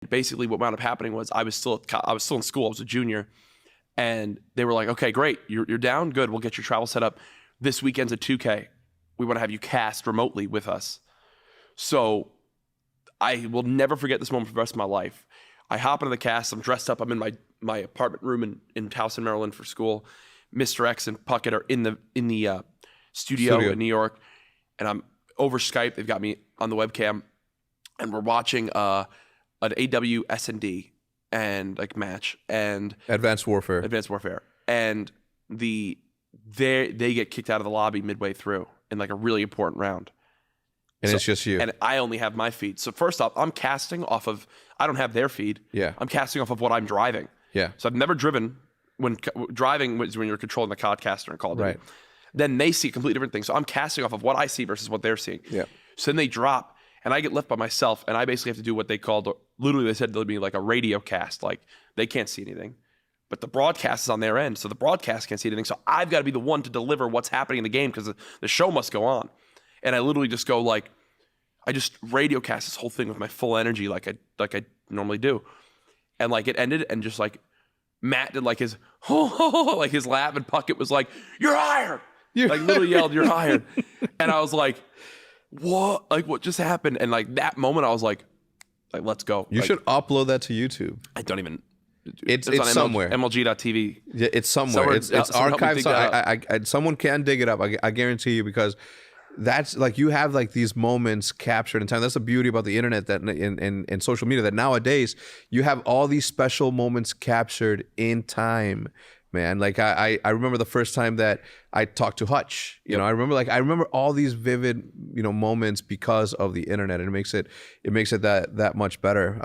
basically what wound up happening was I was still in school. I was a junior. And they were like, okay, great. You're down? Good. We'll get your travel set up. This weekend's a 2K. We want to have you cast remotely with us. So I will never forget this moment for the rest of my life. I hop into the cast. I'm dressed up. I'm in my apartment room in Towson, Maryland for school. Mr. X and Puckett are in the studio in New York. And I'm over Skype. They've got me on the webcam. And we're watching an AW S&D and like match and Advanced Warfare, and they get kicked out of the lobby midway through in like a really important round, and it's just you. And I only have my feed. So first off, I'm casting off of. I don't have their feed. Yeah, I'm casting off of what I'm driving. Yeah. So I've never driven. When driving was when you're controlling the Codcaster and Call of Duty. Right. Then they see a completely different thing. So I'm casting off of what I see versus what they're seeing. Yeah. So then they drop. And I get left by myself, and I basically have to do what they called, literally they said there'll be like a radio cast. Like, they can't see anything. But the broadcast is on their end, so the broadcast can't see anything. So I've got to be the one to deliver what's happening in the game because the show must go on. And I literally just go like, I just radio cast this whole thing with my full energy like I normally do. And like it ended, and just like Matt did like his, like his laugh, and Puckett was like, you're hired! Like literally yelled, you're hired. And I was like, what? Like, what just happened? And like that moment, I was like, let's go. You like, should upload that to YouTube. I don't even. It's on somewhere. MLG.TV. Yeah, it's somewhere. It's archived. So someone can dig it up. I guarantee you, because that's like, you have like these moments captured in time. That's the beauty about the internet, that in social media, that nowadays you have all these special moments captured in time. Man, like I remember the first time that I talked to Hutch. You know, I remember all these vivid, moments because of the internet, and it makes it that much better.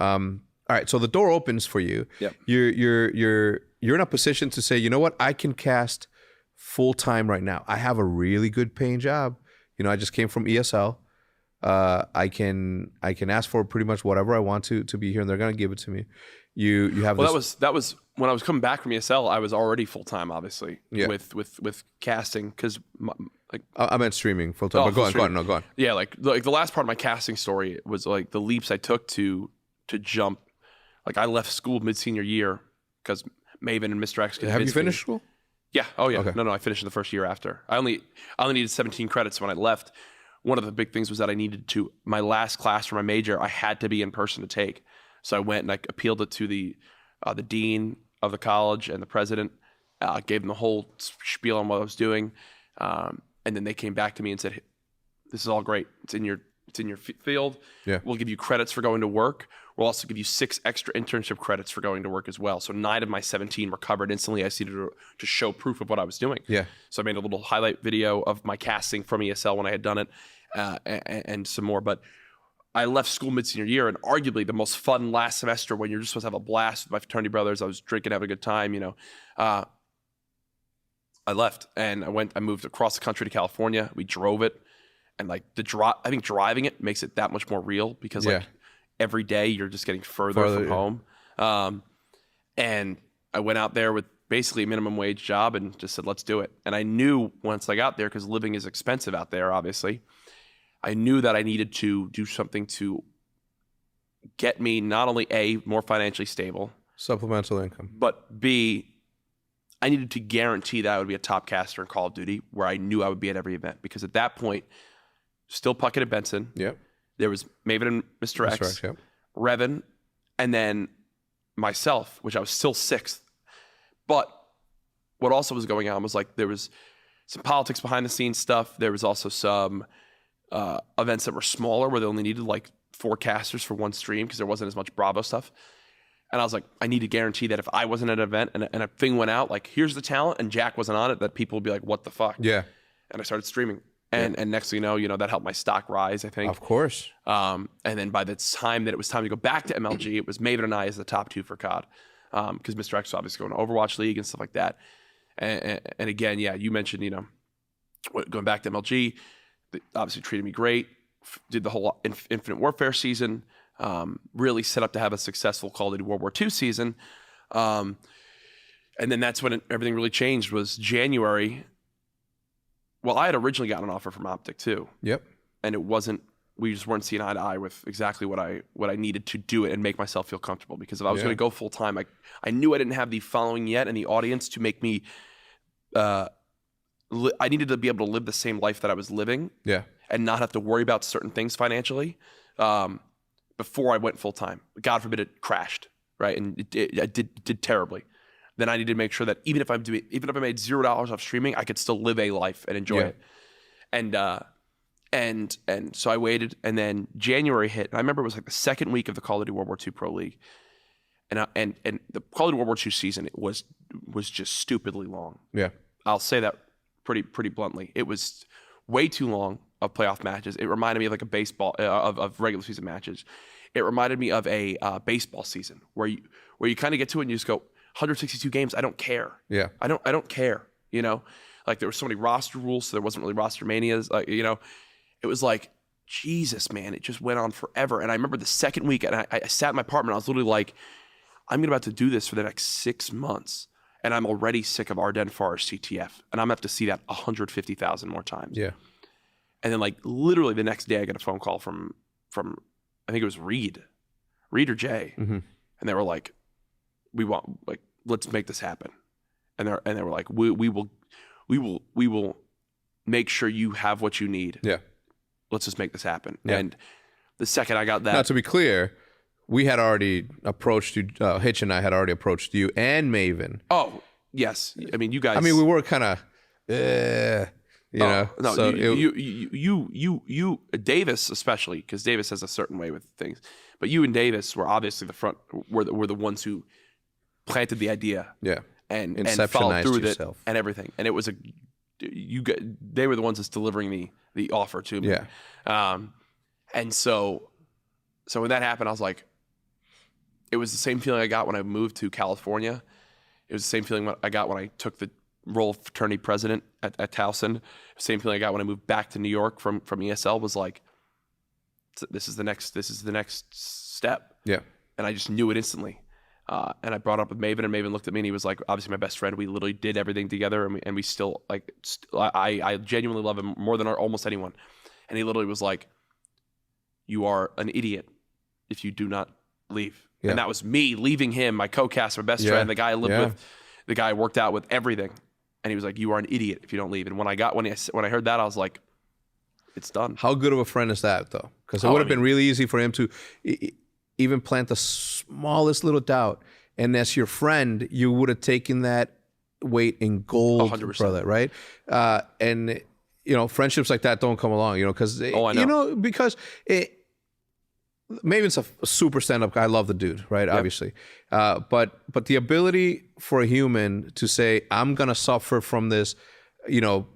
All right, so the door opens for you. Yep. You're in a position to say, you know what, I can cast full time right now. I have a really good paying job. I just came from ESL. I can ask for pretty much whatever I want to be here, and they're gonna give it to me. You have that was when I was coming back from ESL. I was already full time, obviously, with casting, because like I meant streaming full time. But go on. Yeah, like the last part of my casting story was like the leaps I took to jump. Like I left school mid-senior year because Maven and Mr. X. Have you finished school? Yeah. Oh yeah. Okay. No, I finished in the first year after. I only needed 17 credits when I left. One of the big things was that I needed to, my last class for my major, I had to be in person to take. So I went and I appealed it to the dean of the college and the president, gave them the whole spiel on what I was doing. And then they came back to me and said, hey, this is all great. It's in your field. Yeah. We'll give you credits for going to work. We'll also give you 6 extra internship credits for going to work as well. So 9 of my 17 were covered instantly. I just needed to show proof of what I was doing. Yeah. So I made a little highlight video of my casting from ESL when I had done it, and some more. But I left school mid-senior year, and arguably the most fun last semester when you're just supposed to have a blast with my fraternity brothers. I was drinking, having a good time, I left and I moved across the country to California. We drove it, and like I think driving it makes it that much more real, because like every day you're just getting further from home. And I went out there with basically a minimum wage job and just said, let's do it. And I knew once I got there, because living is expensive out there, obviously, I knew that I needed to do something to get me not only A, more financially stable, supplemental income, but B, I needed to guarantee that I would be a top caster in Call of Duty, where I knew I would be at every event. Because at that point, still Puckett and Benson. Yep. There was Maven and Mr. X, yep. Revan, and then myself, which I was still 6th. But what also was going on was like there was some politics behind the scenes stuff. There was also some events that were smaller where they only needed like 4 casters for one stream because there wasn't as much Bravo stuff. And I was like, I need to guarantee that if I wasn't at an event and a thing went out, like here's the talent, and Jack wasn't on it, that people would be like, what the fuck? Yeah. And I started streaming. And next thing you know, that helped my stock rise, I think. Of course. And then by the time that it was time to go back to MLG, it was Maven and I as the top 2 for COD. Because Mr. X was obviously going to Overwatch League and stuff like that. And again, yeah, you mentioned, going back to MLG, they obviously treated me great, did the whole Infinite Warfare season, really set up to have a successful Call of Duty World War II season. And then that's when everything really changed, was January. Well, I had originally gotten an offer from Optic too. Yep. And it wasn't we just weren't seeing eye to eye with exactly what I needed to do it and make myself feel comfortable. Because if I was going to go full time, I knew I didn't have the following yet and the audience to make me. I needed to be able to live the same life that I was living, and not have to worry about certain things financially before I went full time. God forbid it crashed, right? And it did terribly. Then I needed to make sure that even if I made $0 off streaming, I could still live a life and enjoy it. And so I waited, and then January hit. And I remember it was like the second week of the Call of Duty World War II Pro League, and the Call of Duty World War II season was just stupidly long. Yeah, I'll say that pretty bluntly. It was way too long of playoff matches. It reminded me of like a baseball of regular season matches. It reminded me of a baseball season where you kind of get to it and you just go 162 games. I don't care. Yeah, I don't care. You know, like there were so many roster rules, so there wasn't really roster manias. Like, you know, it was like, Jesus, man, it just went on forever. And I remember the second week, and I sat in my apartment. I was literally like, I'm about to do this for the next 6 months. And I'm already sick of Ardennes Forest CTF. And I'm going to have to see that 150,000 more times. Yeah. And then like literally the next day I got a phone call from I think it was Reed or Jay. Mm-hmm. And they were like, let's make this happen. And they were like, we will make sure you have what you need. Yeah. Let's just make this happen. Yeah. And the second I got that. Now, to be clear, we had already approached you, Hitch and I had already approached you and Maven. Oh, yes. I mean, you guys. I mean, we were kind of, you know. No, so you, Davis especially, because Davis has a certain way with things. But you and Davis were obviously were the ones who planted the idea. Yeah. And followed through with yourself. It and everything. And it was they were the ones that's delivering the offer to me. Yeah. And so when that happened, I was like, it was the same feeling I got when I moved to California. It was the same feeling I got when I took the role of fraternity president at Towson. Same feeling I got when I moved back to New York from ESL was like, this is the next step. Yeah. And I just knew it instantly. And I brought it up with Maven, and Maven looked at me and he was like, obviously my best friend. We literally did everything together, and we still like. I genuinely love him more than almost anyone. And he literally was like, "You are an idiot if you do not leave." Yeah. And that was me leaving him, my co-cast, my best friend, the guy I lived with, the guy I worked out with, everything. And he was like, "You are an idiot if you don't leave." And when I heard that, I was like, "It's done." How good of a friend is that, though? Because it would have been really easy for him to even plant the smallest little doubt. And as your friend, you would have taken that weight in gold, 100%. brother, right? And, you know, friendships like that don't come along, you know, because, you know, because Maven's a super stand-up guy. I love the dude, right? Yep. Obviously. But the ability for a human to say, I'm going to suffer from this, you know,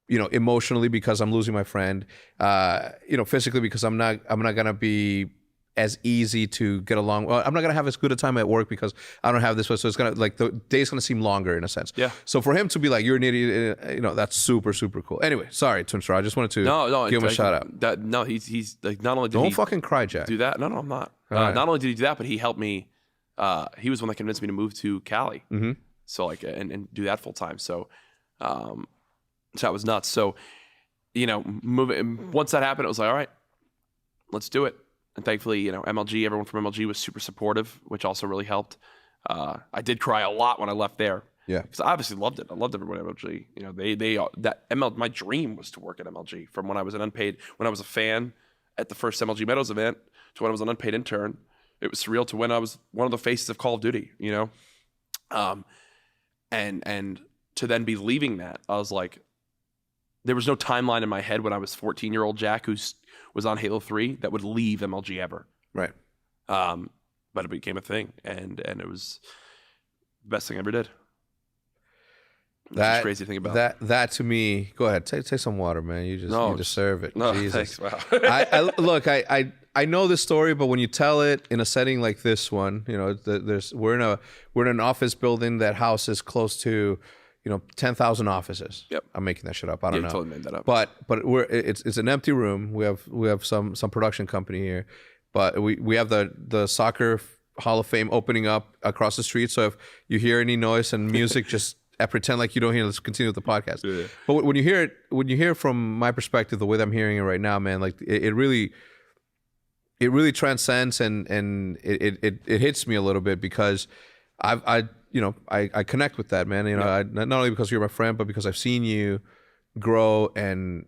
emotionally because I'm losing my friend, you know, physically because I'm not going to be as easy to get along. Well, I'm not going to have as good a time at work because I don't have this. So it's going to, like, the day's going to seem longer in a sense. Yeah. So for him to be like, you're an idiot, you know, that's super, super cool. Anyway, sorry, Twinster. I just wanted to give him a shout out. He's like, not only did Don't fucking cry, Jack. do that. No, I'm not. Not only did he do that, but he helped me. He was one that convinced me to move to Cali. Mm-hmm. So like, and do that full time. So, so that was nuts. So, you know, once that happened, it was like, all right, let's do it. And thankfully, you know, MLG, everyone from MLG was super supportive, which also really helped. I did cry a lot when I left there. Yeah. Because I obviously loved it. I loved everyone at MLG. You know, my dream was to work at MLG from when I was when I was a fan at the first MLG Meadows event to when I was an unpaid intern. It was surreal to when I was one of the faces of Call of Duty, you know? And to then be leaving that, I was like, there was no timeline in my head when I was 14-year-old Jack who was on Halo 3 that would leave MLG ever. Right. But it became a thing, and it was the best thing I ever did. That's crazy thing about that to me. Go ahead, take some water, man. You deserve it. No, Jesus. Thanks. Wow. Look, I know this story, but when you tell it in a setting like this one, you know, we're in an office building that houses close to, you know, 10,000 offices. Yep. I'm making that shit up. I don't know. You totally made that up. But it's an empty room. We have some production company here, but we have the soccer Hall of Fame opening up across the street. So if you hear any noise and music, just I pretend like you don't hear. Let's continue with the podcast. Yeah. But when you hear it from my perspective, the way that I'm hearing it right now, man, like it really transcends and it hits me a little bit because I connect with that, man. You know, not only because you're my friend, but because I've seen you grow and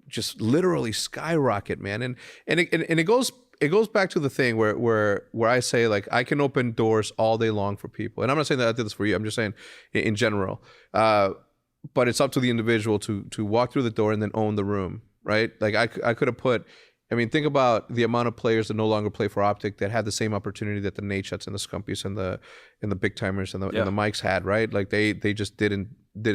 just literally skyrocket, man. And it goes back to the thing where I say, like, I can open doors all day long for people, and I'm not saying that I did this for you. I'm just saying in general. But it's up to the individual to walk through the door and then own the room, right? Like I could have put. I mean, think about the amount of players that no longer play for Optic that had the same opportunity that the Nadeshots and the Scumpies and the Big Timers and the Mikes had, right? Like they just didn't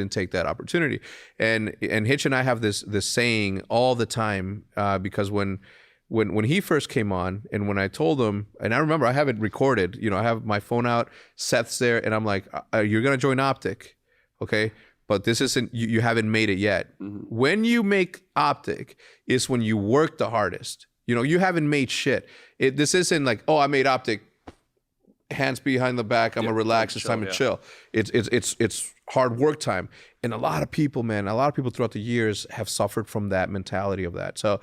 take that opportunity. And Hitch and I have this saying all the time because when he first came on and when I told him, and I remember I have it recorded, I have my phone out, Seth's there, and I'm like, you're gonna join Optic, okay? But this isn't, you haven't made it yet. Mm-hmm. When you make Optic is when you work the hardest. You haven't made shit. This isn't like, oh, I made Optic, hands behind the back, I'm gonna relax, it's time to chill. It's hard work time. And a lot of people throughout the years have suffered from that mentality of that. So